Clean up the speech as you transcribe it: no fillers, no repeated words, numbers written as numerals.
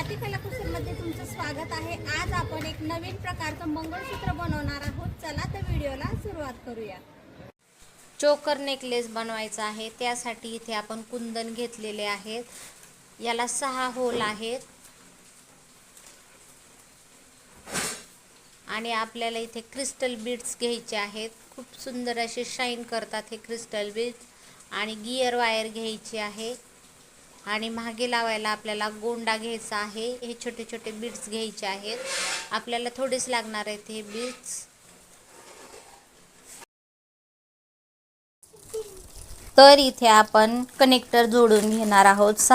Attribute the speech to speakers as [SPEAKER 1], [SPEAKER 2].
[SPEAKER 1] पाटी कलाकुसरमध्ये तुमचं स्वागत आहे। आज आपण एक नवीन प्रकारचं मंगळसूत्र बनवणार आहोत। चला तर व्हिडिओला सुरुवात करूया। चोकर नेकलेस बनवायचा आहे, त्यासाठी इथे आपण कुंदन घेतलेले आहेत। याला 6 होल आहेत आणि आपल्याला इथे क्रिस्टल बीड्स घ्यायचे आहेत। खूप सुंदर असे शाईन करतात हे क्रिस्टल बीड्स। आणि गियर वायर घ्यायची आहे आणि मागे लावायला आपल्याला गोंडा घ्यायचा आहे। हे छोटे छोटे बीड्स घ्यायचे आहेत, आपल्याला थोडेच लागणार आहेत हे बीड्स। तर इथे आपण कनेक्टर जोडून घेणार आहोत।